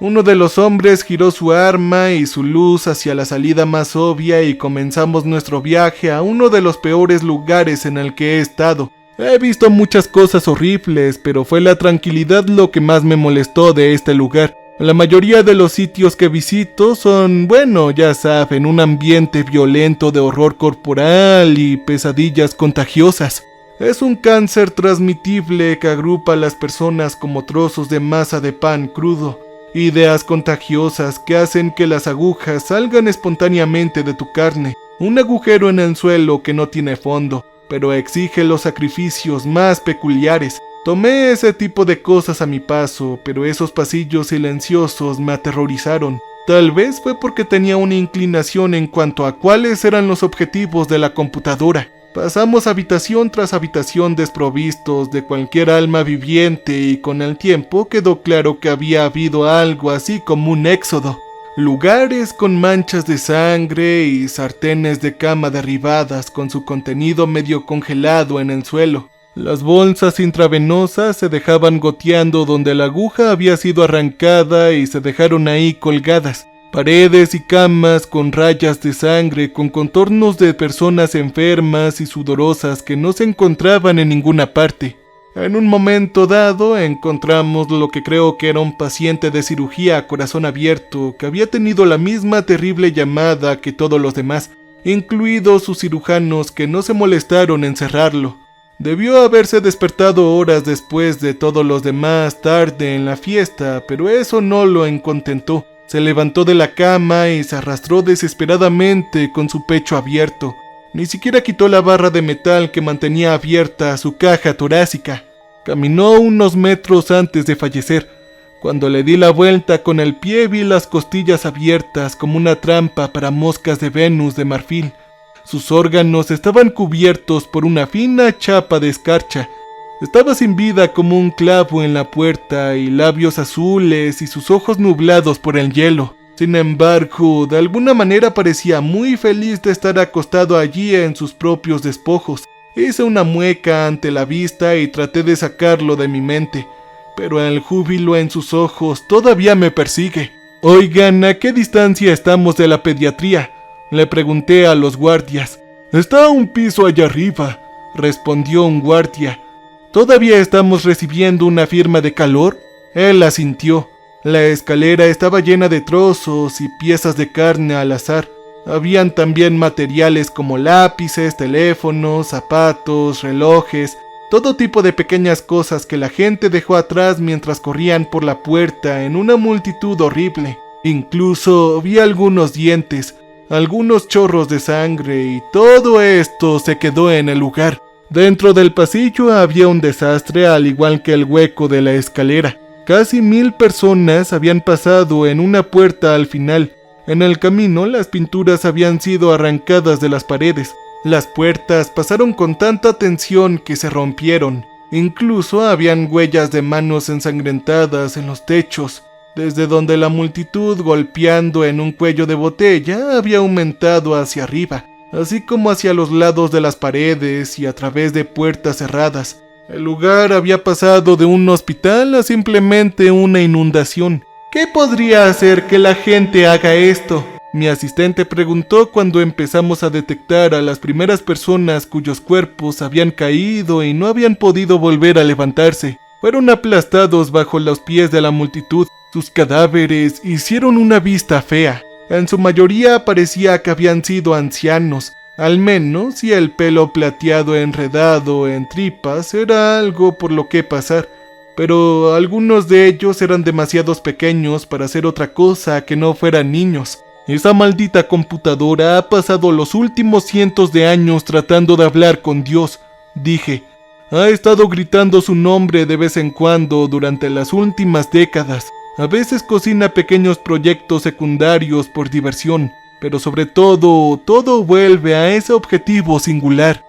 Uno de los hombres giró su arma y su luz hacia la salida más obvia y comenzamos nuestro viaje a uno de los peores lugares en el que he estado. He visto muchas cosas horribles, pero fue la tranquilidad lo que más me molestó de este lugar. La mayoría de los sitios que visito son, bueno, ya saben, un ambiente violento de horror corporal y pesadillas contagiosas. Es un cáncer transmitible que agrupa a las personas como trozos de masa de pan crudo. Ideas contagiosas que hacen que las agujas salgan espontáneamente de tu carne. Un agujero en el suelo que no tiene fondo, pero exige los sacrificios más peculiares. Tomé ese tipo de cosas a mi paso, pero esos pasillos silenciosos me aterrorizaron. Tal vez fue porque tenía una inclinación en cuanto a cuáles eran los objetivos de la computadora. Pasamos habitación tras habitación desprovistos de cualquier alma viviente y con el tiempo quedó claro que había habido algo así como un éxodo. Lugares con manchas de sangre y sartenes de cama derribadas con su contenido medio congelado en el suelo. Las bolsas intravenosas se dejaban goteando donde la aguja había sido arrancada y se dejaron ahí colgadas. Paredes y camas con rayas de sangre con contornos de personas enfermas y sudorosas que no se encontraban en ninguna parte. En un momento dado encontramos lo que creo que era un paciente de cirugía a corazón abierto que había tenido la misma terrible llamada que todos los demás, incluidos sus cirujanos que no se molestaron en cerrarlo. Debió haberse despertado horas después de todos los demás tarde en la fiesta, pero eso no lo contentó. Se levantó de la cama y se arrastró desesperadamente con su pecho abierto. Ni siquiera quitó la barra de metal que mantenía abierta su caja torácica. Caminó unos metros antes de fallecer. Cuando le di la vuelta con el pie vi las costillas abiertas como una trampa para moscas de Venus de marfil. Sus órganos estaban cubiertos por una fina chapa de escarcha. Estaba sin vida como un clavo en la puerta y labios azules y sus ojos nublados por el hielo. Sin embargo, de alguna manera parecía muy feliz de estar acostado allí en sus propios despojos. Hice una mueca ante la vista y traté de sacarlo de mi mente, pero el júbilo en sus ojos todavía me persigue. «Oigan, ¿a qué distancia estamos de la pediatría?», le pregunté a los guardias. «Está un piso allá arriba», respondió un guardia. «¿Todavía estamos recibiendo una firma de calor?». Él asintió. La escalera estaba llena de trozos y piezas de carne al azar. Habían también materiales como lápices, teléfonos, zapatos, relojes, todo tipo de pequeñas cosas que la gente dejó atrás mientras corrían por la puerta en una multitud horrible. Incluso vi algunos dientes, algunos chorros de sangre y todo esto se quedó en el lugar. Dentro del pasillo había un desastre al igual que el hueco de la escalera. Casi 1000 personas habían pasado en una puerta al final, En el camino, las pinturas habían sido arrancadas de las paredes. Las puertas pasaron con tanta tensión que se rompieron. Incluso habían huellas de manos ensangrentadas en los techos, desde donde la multitud golpeando en un cuello de botella había aumentado hacia arriba, así como hacia los lados de las paredes y a través de puertas cerradas. El lugar había pasado de un hospital a simplemente una inundación. ¿Qué podría hacer que la gente haga esto?, mi asistente preguntó cuando empezamos a detectar a las primeras personas cuyos cuerpos habían caído y no habían podido volver a levantarse. Fueron aplastados bajo los pies de la multitud. Sus cadáveres hicieron una vista fea. En su mayoría parecía que habían sido ancianos, al menos si el pelo plateado enredado en tripas era algo por lo que pasar. Pero algunos de ellos eran demasiados pequeños para hacer otra cosa que no fueran niños. Esa maldita computadora ha pasado los últimos cientos de años tratando de hablar con Dios, dije. Ha estado gritando su nombre de vez en cuando durante las últimas décadas. A veces cocina pequeños proyectos secundarios por diversión, pero sobre todo vuelve a ese objetivo singular.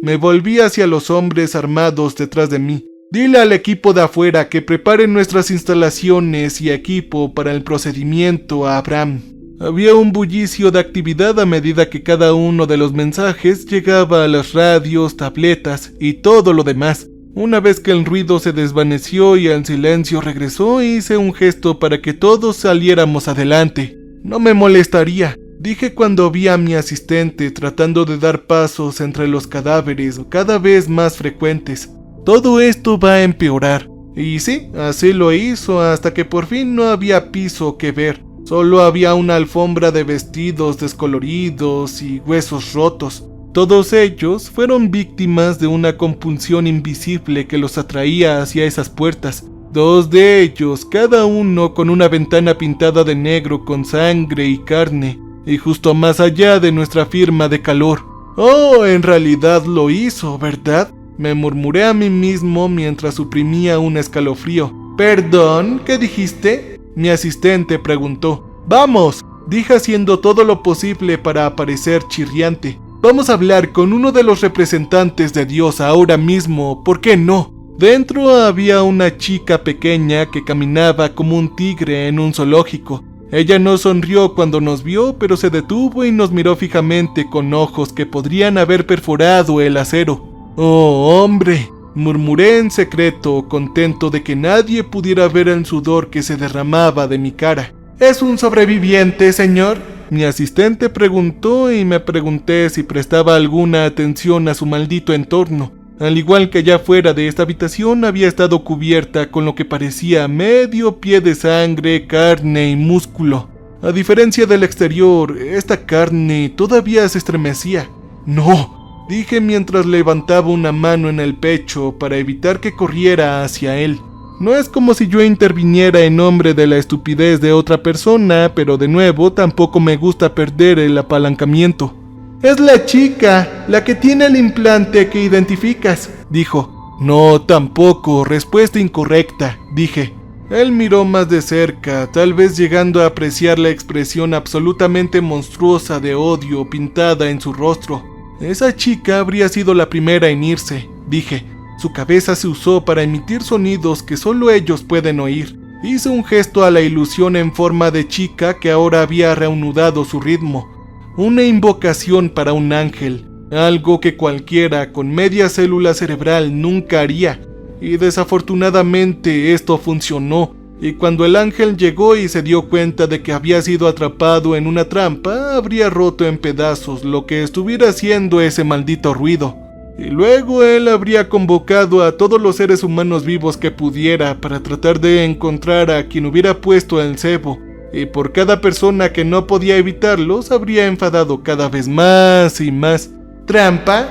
Me volví hacia los hombres armados detrás de mí. Dile al equipo de afuera que preparen nuestras instalaciones y equipo para el procedimiento a Abraham. Había un bullicio de actividad a medida que cada uno de los mensajes llegaba a las radios, tabletas y todo lo demás. Una vez que el ruido se desvaneció y el silencio regresó, hice un gesto para que todos saliéramos adelante. No me molestaría, dije cuando vi a mi asistente tratando de dar pasos entre los cadáveres cada vez más frecuentes. Todo esto va a empeorar. Y sí, así lo hizo hasta que por fin no había piso que ver. Solo había una alfombra de vestidos descoloridos y huesos rotos. Todos ellos fueron víctimas de una compulsión invisible que los atraía hacia esas puertas. 2 de ellos, cada uno con una ventana pintada de negro con sangre y carne, y justo más allá de nuestra firma de calor. Oh, en realidad lo hizo, ¿verdad?, me murmuré a mí mismo mientras suprimía un escalofrío. ¿Perdón? ¿Qué dijiste?, mi asistente preguntó. Vamos, dije haciendo todo lo posible para parecer chirriante. Vamos a hablar con uno de los representantes de Dios ahora mismo, ¿por qué no? Dentro había una chica pequeña que caminaba como un tigre en un zoológico. Ella no sonrió cuando nos vio, pero se detuvo y nos miró fijamente con ojos que podrían haber perforado el acero. «Oh, hombre», murmuré en secreto, contento de que nadie pudiera ver el sudor que se derramaba de mi cara. «¿Es un sobreviviente, señor?», mi asistente preguntó y me pregunté si prestaba alguna atención a su maldito entorno. Al igual que allá fuera de esta habitación había estado cubierta con lo que parecía medio pie de sangre, carne y músculo. A diferencia del exterior, esta carne todavía se estremecía. «No», dije mientras levantaba una mano en el pecho para evitar que corriera hacia él. No es como si yo interviniera en nombre de la estupidez de otra persona, pero de nuevo tampoco me gusta perder el apalancamiento. «Es la chica, la que tiene el implante que identificas», dijo. «No, tampoco, respuesta incorrecta», dije. Él miró más de cerca, tal vez llegando a apreciar la expresión absolutamente monstruosa de odio pintada en su rostro. «Esa chica habría sido la primera en irse», dije. Su cabeza se usó para emitir sonidos que solo ellos pueden oír. Hice un gesto a la ilusión en forma de chica que ahora había reanudado su ritmo. Una invocación para un ángel, algo que cualquiera con media célula cerebral nunca haría. Y desafortunadamente esto funcionó. Y cuando el ángel llegó y se dio cuenta de que había sido atrapado en una trampa, habría roto en pedazos lo que estuviera haciendo ese maldito ruido. Y luego él habría convocado a todos los seres humanos vivos que pudiera para tratar de encontrar a quien hubiera puesto el cebo. Y por cada persona que no podía evitarlos, habría enfadado cada vez más y más. ¿Trampa?,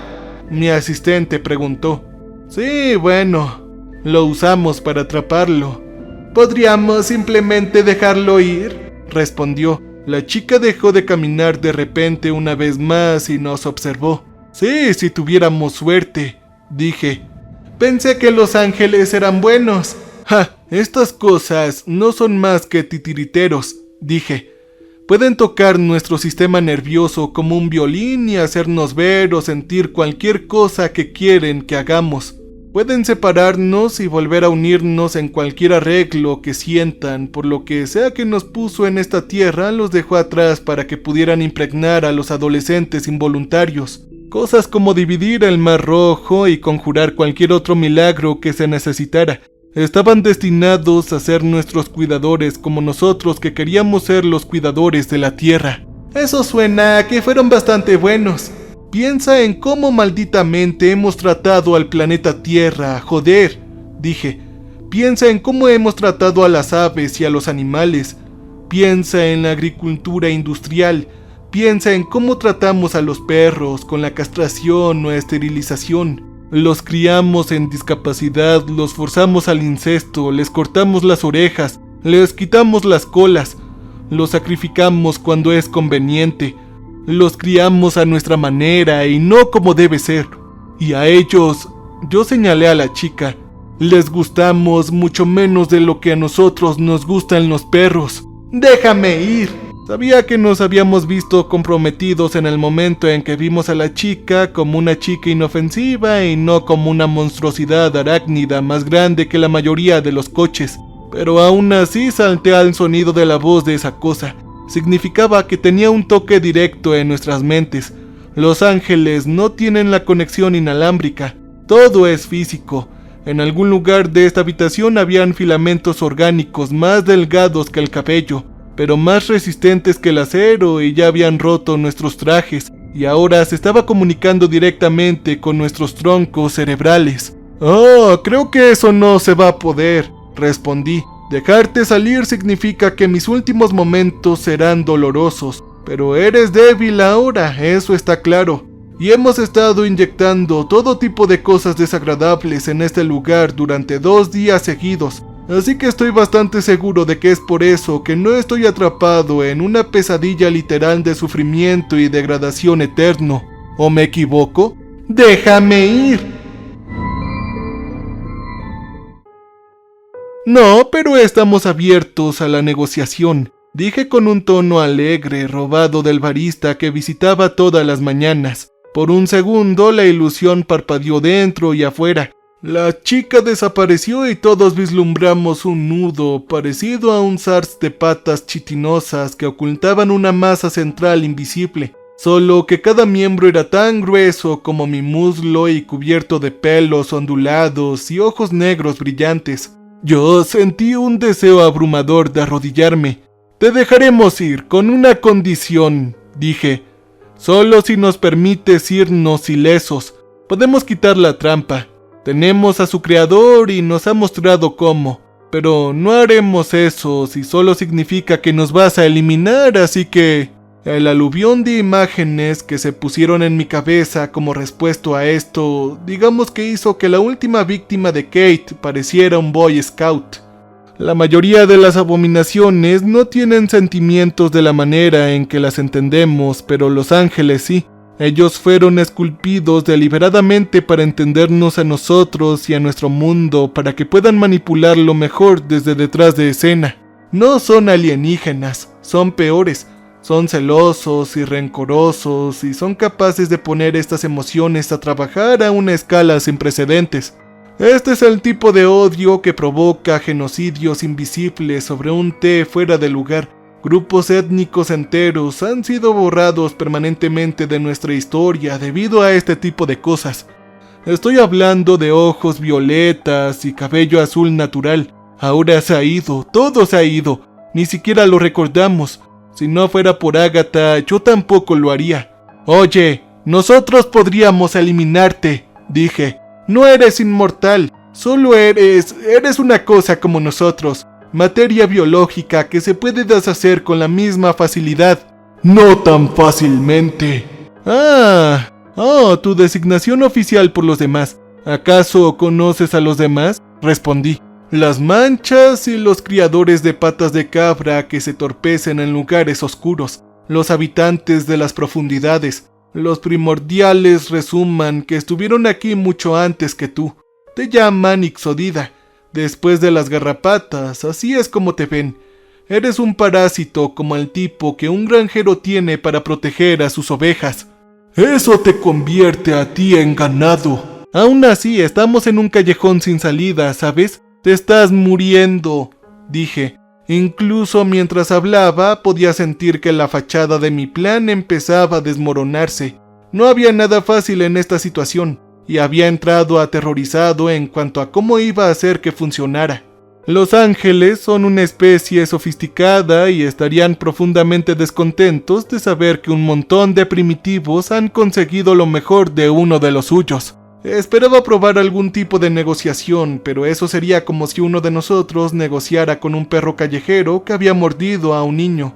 mi asistente preguntó. Sí, bueno, lo usamos para atraparlo. «¿Podríamos simplemente dejarlo ir?», respondió. La chica dejó de caminar de repente una vez más y nos observó. «Sí, si tuviéramos suerte», dije. «Pensé que los ángeles eran buenos». ¡Ja! Estas cosas no son más que titiriteros, dije. Pueden tocar nuestro sistema nervioso como un violín y hacernos ver o sentir cualquier cosa que quieren que hagamos. Pueden separarnos y volver a unirnos en cualquier arreglo que sientan, por lo que sea que nos puso en esta tierra los dejó atrás para que pudieran impregnar a los adolescentes involuntarios. Cosas como dividir el Mar Rojo y conjurar cualquier otro milagro que se necesitara. Estaban destinados a ser nuestros cuidadores como nosotros que queríamos ser los cuidadores de la tierra. Eso suena a que fueron bastante buenos. Piensa en cómo malditamente hemos tratado al planeta Tierra, joder, dije. Piensa en cómo hemos tratado a las aves y a los animales. Piensa en la agricultura industrial. Piensa en cómo tratamos a los perros con la castración o esterilización. Los criamos en discapacidad, los forzamos al incesto, les cortamos las orejas, les quitamos las colas, los sacrificamos cuando es conveniente, los criamos a nuestra manera y no como debe ser. Y a ellos, yo señalé a la chica, les gustamos mucho menos de lo que a nosotros nos gustan los perros. ¡Déjame ir! Sabía que nos habíamos visto comprometidos en el momento en que vimos a la chica como una chica inofensiva y no como una monstruosidad arácnida más grande que la mayoría de los coches. Pero aún así salté al sonido de la voz de esa cosa. Significaba que tenía un toque directo en nuestras mentes. Los ángeles no tienen la conexión inalámbrica. Todo es físico. En algún lugar de esta habitación habían filamentos orgánicos más delgados que el cabello, pero más resistentes que el acero y ya habían roto nuestros trajes, y ahora se estaba comunicando directamente con nuestros troncos cerebrales. «Oh, creo que eso no se va a poder», respondí. «Dejarte salir significa que mis últimos momentos serán dolorosos, pero eres débil ahora, eso está claro. Y hemos estado inyectando todo tipo de cosas desagradables en este lugar durante 2 días seguidos. Así que estoy bastante seguro de que es por eso que no estoy atrapado en una pesadilla literal de sufrimiento y degradación eterno. ¿O me equivoco? ¡Déjame ir! No, pero estamos abiertos a la negociación, dije con un tono alegre robado del barista que visitaba todas las mañanas. Por un segundo la ilusión parpadeó dentro y afuera. La chica desapareció y todos vislumbramos un nudo parecido a un zars de patas chitinosas que ocultaban una masa central invisible, solo que cada miembro era tan grueso como mi muslo y cubierto de pelos ondulados y ojos negros brillantes. Yo sentí un deseo abrumador de arrodillarme. «Te dejaremos ir con una condición», dije. «Solo si nos permites irnos ilesos. Podemos quitar la trampa. Tenemos a su creador y nos ha mostrado cómo, pero no haremos eso si solo significa que nos vas a eliminar, así que...» El aluvión de imágenes que se pusieron en mi cabeza como respuesta a esto, digamos que hizo que la última víctima de Kate pareciera un Boy Scout. La mayoría de las abominaciones no tienen sentimientos de la manera en que las entendemos, pero los ángeles sí. Ellos fueron esculpidos deliberadamente para entendernos a nosotros y a nuestro mundo, para que puedan manipularlo mejor desde detrás de escena. No son alienígenas, son peores. Son celosos y rencorosos y son capaces de poner estas emociones a trabajar a una escala sin precedentes. Este es el tipo de odio que provoca genocidios invisibles sobre un té fuera de lugar. Grupos étnicos enteros han sido borrados permanentemente de nuestra historia debido a este tipo de cosas. Estoy hablando de ojos violetas y cabello azul natural. Ahora se ha ido, todo se ha ido. Ni siquiera lo recordamos. Si no fuera por Agatha, yo tampoco lo haría. Oye, nosotros podríamos eliminarte, dije. No eres inmortal, solo eres una cosa como nosotros. Materia biológica que se puede deshacer con la misma facilidad. No tan fácilmente. Tu designación oficial por los demás. ¿Acaso conoces a los demás? Respondí. Las manchas y los criadores de patas de cabra que se torpecen en lugares oscuros, los habitantes de las profundidades, los primordiales resuman que estuvieron aquí mucho antes que tú. Te llaman Ixodida. Después de las garrapatas, así es como te ven. Eres un parásito como el tipo que un granjero tiene para proteger a sus ovejas. Eso te convierte a ti en ganado. Aún así, estamos en un callejón sin salida, ¿sabes? Te estás muriendo, dije. Incluso mientras hablaba, podía sentir que la fachada de mi plan empezaba a desmoronarse. No había nada fácil en esta situación, y había entrado aterrorizado en cuanto a cómo iba a hacer que funcionara. Los ángeles son una especie sofisticada y estarían profundamente descontentos de saber que un montón de primitivos han conseguido lo mejor de uno de los suyos. Esperaba probar algún tipo de negociación, pero eso sería como si uno de nosotros negociara con un perro callejero que había mordido a un niño.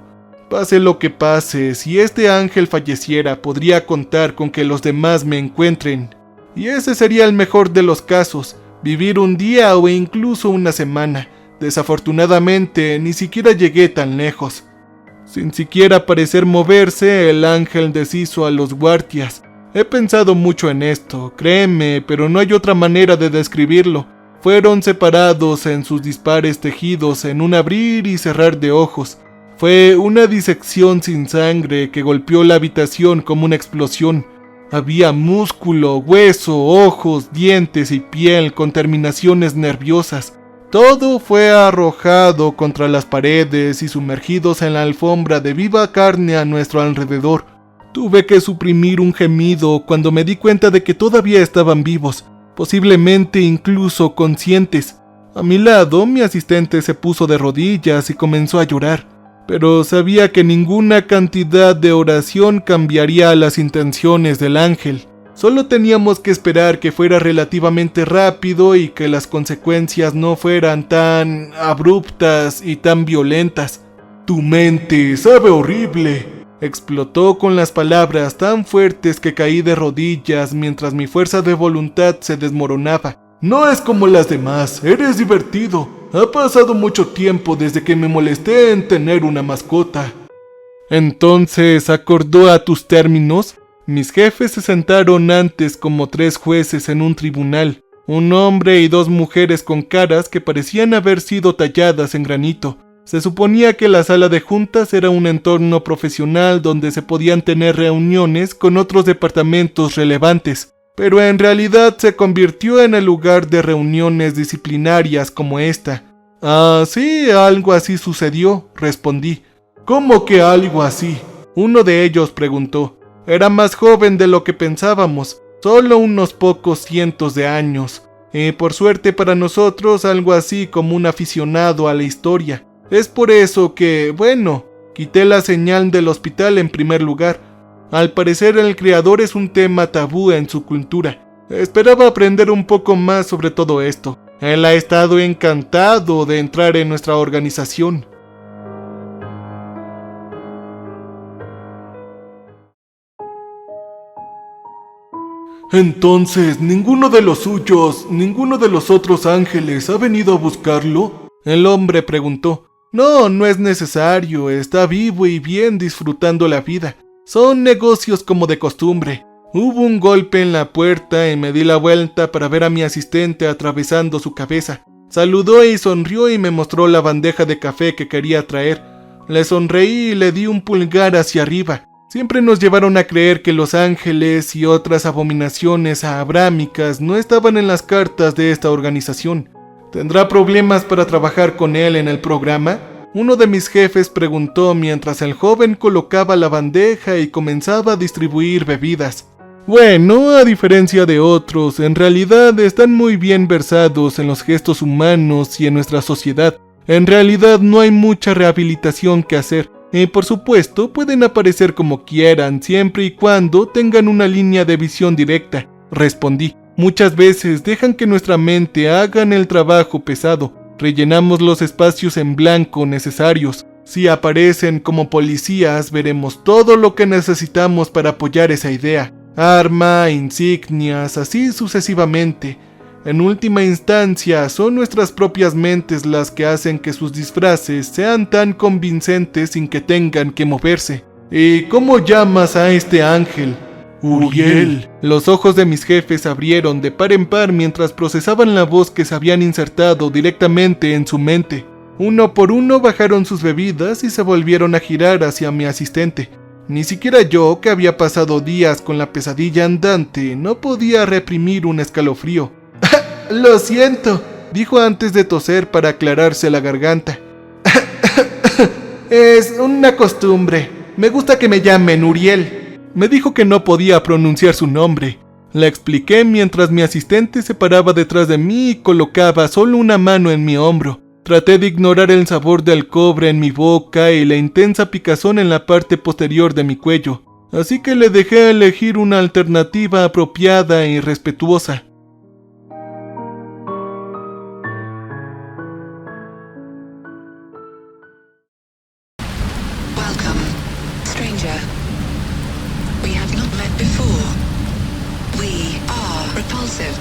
Pase lo que pase, si este ángel falleciera, podría contar con que los demás me encuentren. Y ese sería el mejor de los casos, vivir un día o incluso una semana. Desafortunadamente, ni siquiera llegué tan lejos. Sin siquiera parecer moverse, el ángel deshizo a los guardias. He pensado mucho en esto, créeme, pero no hay otra manera de describirlo. Fueron separados en sus dispares tejidos en un abrir y cerrar de ojos. Fue una disección sin sangre que golpeó la habitación como una explosión. Había músculo, hueso, ojos, dientes y piel con terminaciones nerviosas. Todo fue arrojado contra las paredes y sumergidos en la alfombra de viva carne a nuestro alrededor. Tuve que suprimir un gemido cuando me di cuenta de que todavía estaban vivos, posiblemente incluso conscientes. A mi lado, mi asistente se puso de rodillas y comenzó a llorar, pero sabía que ninguna cantidad de oración cambiaría las intenciones del ángel. Solo teníamos que esperar que fuera relativamente rápido y que las consecuencias no fueran tan abruptas y tan violentas. «Tu mente sabe horrible», explotó con las palabras tan fuertes que caí de rodillas mientras mi fuerza de voluntad se desmoronaba. «No es como las demás, eres divertido. Ha pasado mucho tiempo desde que me molesté en tener una mascota». «Entonces, ¿acordó a tus términos?» Mis jefes se sentaron antes como 3 jueces en un tribunal, un hombre y 2 mujeres con caras que parecían haber sido talladas en granito. Se suponía que la sala de juntas era un entorno profesional donde se podían tener reuniones con otros departamentos relevantes, pero en realidad se convirtió en el lugar de reuniones disciplinarias como esta. «Ah, sí, algo así sucedió», respondí. «¿Cómo que algo así?», uno de ellos preguntó. Era más joven de lo que pensábamos, solo unos pocos cientos de años. Por suerte para nosotros, algo así como un aficionado a la historia. Es por eso que, bueno, quité la señal del hospital en primer lugar. Al parecer el criador es un tema tabú en su cultura. Esperaba aprender un poco más sobre todo esto. Él ha estado encantado de entrar en nuestra organización. «Entonces, ninguno de los suyos, ninguno de los otros ángeles ha venido a buscarlo», el hombre preguntó. «No, no es necesario, está vivo y bien disfrutando la vida. Son negocios como de costumbre». Hubo un golpe en la puerta y me di la vuelta para ver a mi asistente atravesando su cabeza. Saludó y sonrió y me mostró la bandeja de café que quería traer. Le sonreí y le di un pulgar hacia arriba. Siempre nos llevaron a creer que los ángeles y otras abominaciones abrámicas no estaban en las cartas de esta organización. ¿Tendrá problemas para trabajar con él en el programa?, uno de mis jefes preguntó mientras el joven colocaba la bandeja y comenzaba a distribuir bebidas. Bueno, a diferencia de otros, en realidad están muy bien versados en los gestos humanos y en nuestra sociedad. En realidad no hay mucha rehabilitación que hacer. Por supuesto, pueden aparecer como quieran, siempre y cuando tengan una línea de visión directa, respondí. Muchas veces dejan que nuestra mente hagan el trabajo pesado. Rellenamos los espacios en blanco necesarios. Si aparecen como policías, veremos todo lo que necesitamos para apoyar esa idea. Arma, insignias, así sucesivamente. En última instancia, son nuestras propias mentes las que hacen que sus disfraces sean tan convincentes sin que tengan que moverse. ¿Y cómo llamas a este ángel? Uriel. Los ojos de mis jefes se abrieron de par en par mientras procesaban la voz que se habían insertado directamente en su mente. Uno por uno bajaron sus bebidas y se volvieron a girar hacia mi asistente. Ni siquiera yo, que había pasado días con la pesadilla andante, no podía reprimir un escalofrío. «Lo siento», dijo antes de toser para aclararse la garganta. «Es una costumbre. Me gusta que me llamen Uriel». Me dijo que no podía pronunciar su nombre. La expliqué mientras mi asistente se paraba detrás de mí y colocaba solo una mano en mi hombro. Traté de ignorar el sabor del cobre en mi boca y la intensa picazón en la parte posterior de mi cuello, así que le dejé elegir una alternativa apropiada y respetuosa. Welcome, stranger. We have not met before. We are repulsive.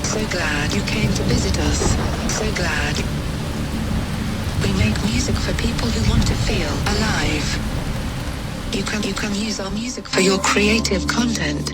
So glad you came to visit us. So glad. We make music for people who want to feel alive. You can use our music for your creative content.